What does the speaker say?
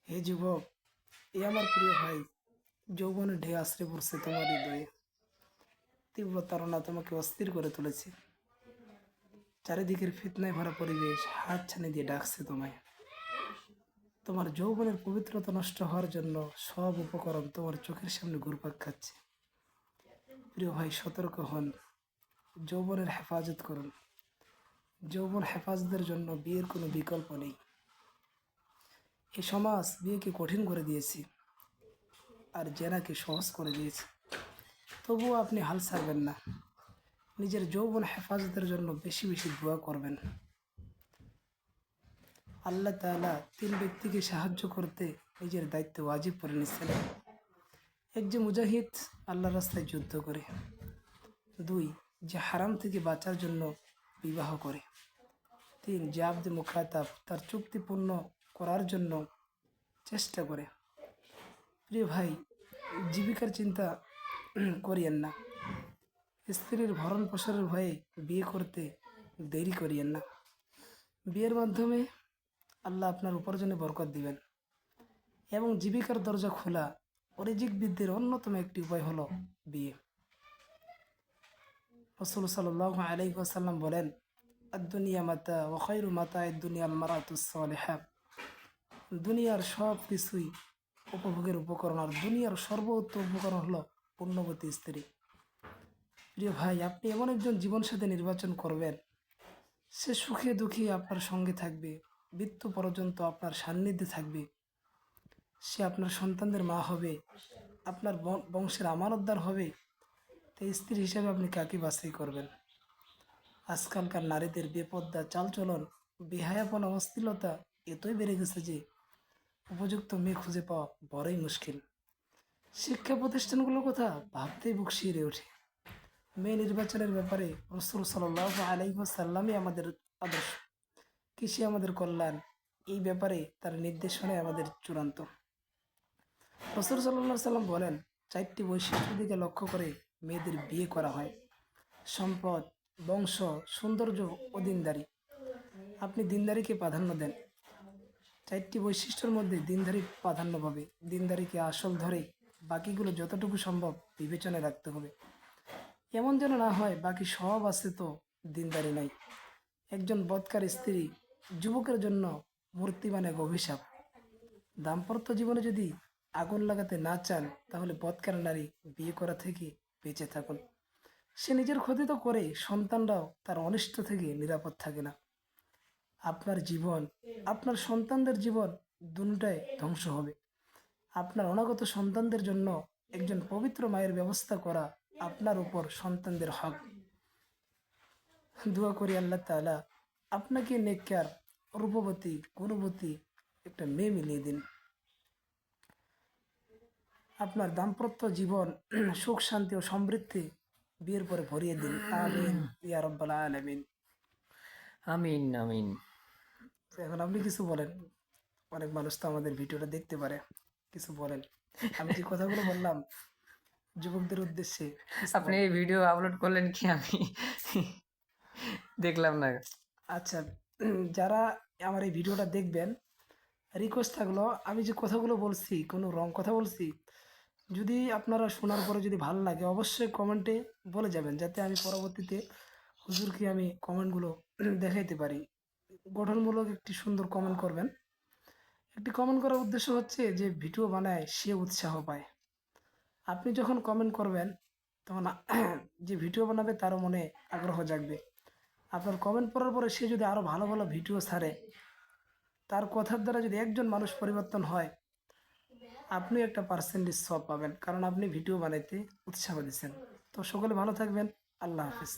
হে যুবক, এ আমার প্রিয় ভাই, যৌবনের ঢেউ আশ্রে পড়ছে তোমার হৃদয়ে। তীব্র তাড়না তোমাকে অস্থির করে তুলেছে। চারিদিকের ফিতনায় ভরা পরিবেশ হাত ছানি দিয়ে ডাকছে তোমায়। তোমার যৌবনের পবিত্রতা নষ্ট হওয়ার জন্য সব উপকরণ তোমার চোখের সামনে ঘুরপাক খাচ্ছে। প্রিয় ভাই, সতর্ক হন। যৌবনের হেফাজত করুন। যৌবন হেফাজতের জন্য বিয়ের কোনো বিকল্প নেই। এই সমাজ বিয়েকে কঠিন করে দিয়েছে আর জেনাকে সহজ করে দিয়েছে। তবুও আপনি হাল ছাড়বেন না। নিজের যৌবন হেফাজতের জন্য বেশি বেশি দোয়া করবেন। আল্লাহ তাআলা 3 ব্যক্তিকে সাহায্য করতে নিজের দায়িত্ব ওয়াজিব করে নিচ্ছেন। এক, যে মুজাহিদ আল্লাহর রাস্তায় যুদ্ধ করে। 2, যে হারাম থেকে বাঁচার জন্য বিবাহ করে। 3, যে আব্দে মুখাতাব তার চুক্তি পূর্ণ করার জন্য চেষ্টা করে। প্রিয় ভাই, জীবিকার চিন্তা করিয়েন না। স্ত্রীর ভরণ পোষণের ভয়ে বিয়ে করতে দেরি করিয়েন না। বিয়ের মাধ্যমে আল্লাহ আপনার উপার্জনে বরকত দিবেন এবং জীবিকার দরজা খোলা রিজিক বৃদ্ধির অন্যতম একটি উপায় হলো বিয়ে। রাসূল সাল্লাল্লাহু আলাইহি ওয়াসাল্লাম বলেন, আদ-দুনিয়া মাতা ওয়া খায়রু মাতা'আদ দুনিয়া আল মারাতুস সালিহা। দুনিয়ার সব কিছুই উপভোগের উপকরণ, আর দুনিয়ার সর্বোত্তম উপকরণ হলো পূর্ণবতী স্ত্রী। প্রিয় ভাই, আপনি এমন একজন জীবনসাথী নির্বাচন করবেন, সে সুখে দুঃখে আপনার সঙ্গে থাকবে, মৃত্যু পর্যন্ত আপনার সান্নিধ্যে থাকবে। সে আপনার সন্তানদের মা হবে, আপনার বংশের আমানতদার হবে। তাই স্ত্রী হিসেবে আপনি কাকে বাছাই করবেন? আজকালকার নারীদের বেপর্দা চালচলন, বেহায়াপনা, অশ্লীলতা এতই বেড়ে গেছে যে উপযুক্ত মেয়ে খুঁজে পাওয়া বড়ই মুশকিল। শিক্ষা প্রতিষ্ঠানগুলোর কথা ভাবতেই বুক শিহরে ওঠে। মেয়ে নির্বাচনের ব্যাপারে রাসূল সাল্লাল্লাহু আলাইহি ওয়াসাল্লামই আমাদের আদর্শ। কৃষি আমাদের কল্যাণ, এই ব্যাপারে তার নির্দেশনায় আমাদের চূড়ান্ত। রাসূল সাল্লাল্লাহু আলাইহি সাল্লাম বলেন, 4টি বৈশিষ্ট্যের দিকে লক্ষ্য করে মেয়েদের বিয়ে করা হয়: সম্পদ, বংশ, সৌন্দর্য ও দিনদারি। আপনি দিনদারিকে প্রাধান্য দেন। 4টি বৈশিষ্ট্যের মধ্যে দিনদারি প্রাধান্য পাবে। দিনদারিকে আসল ধরে বাকিগুলো যতটুকু সম্ভব বিবেচনায় রাখতে হবে। এমন যেন না হয় বাকি সব আছে তো দিনদারি নাই। একজন বদকার স্ত্রী যুবকের জন্য মূর্তিমান এক অভিশাপ। দাম্পত্য জীবনে যদি আগুন লাগাতে না চান, তাহলে বদকার নারী বিয়ে করা থেকে বেঁচে থাকুন। সে নিজের ক্ষতি তো করে, সন্তানরাও তার অনিষ্ট থেকে নিরাপদ থাকে না। আপনার জীবন, আপনার সন্তানদের জীবন দুটাই ধ্বংস হবে। আপনার অনাগত সন্তানদের জন্য একজন পবিত্র মায়ের ব্যবস্থা করা আপনার উপর সন্তানদের হক। দোয়া করি আল্লাহ তাআলা আপনাকে নেককার, রূপবতী, গুণবতী একটা মেয়ে মিলিয়ে দিন। আপনার দাম্পত্য জীবন সুখ, শান্তি ও সমৃদ্ধি বিয়ের পরে ভরিয়ে দিন। আমিন ইয়া রাব্বাল আলামিন। আমিন আমিন। তো এখন আপনি কিছু বলেন। অনেক মানুষ তো আমাদের ভিডিওটা দেখতে পারে, কিছু বলেন। আমি যে কথাগুলো বললাম যুবকদের উদ্দেশ্যে, কিছু আপনি বলেন। এই ভিডিও আপলোড করলেন কি আমি দেখলাম না। আচ্ছা, যারা আমার এই ভিডিওটা দেখবেন, রিকোয়েস্ট থাকলো, আমি যে কথাগুলো বলছি কোনো রং কথা বলছি, যদি আপনারা শোনার পরে যদি ভালো লাগে অবশ্যই কমেন্টে বলে যাবেন, যাতে আমি পরবর্তীতে হুজুরকে আমি কমেন্টগুলো দেখাইতে পারি। গঠনমূলক একটি সুন্দর কমেন্ট করবেন। একটি কমেন্ট করার উদ্দেশ্য হচ্ছে যে ভিডিও বানায় সে উৎসাহ পায়। আপনি যখন কমেন্ট করবেন তখন যে ভিডিও বানাবে তারও মনে আগ্রহ জাগবে। আপনার কমেন্ট পড়ার পরে সে যদি আরও ভালো ভালো ভিডিও ছাড়ে, তার কথার দ্বারা যদি একজন মানুষ পরিবর্তন হয়, আপনি একটা পার্সেন্টেজ সব পাবেন, কারণ আপনি ভিডিও বানাইতে উৎসাহ দিচ্ছেন। তো সকলে ভালো থাকবেন। আল্লাহ হাফিজ।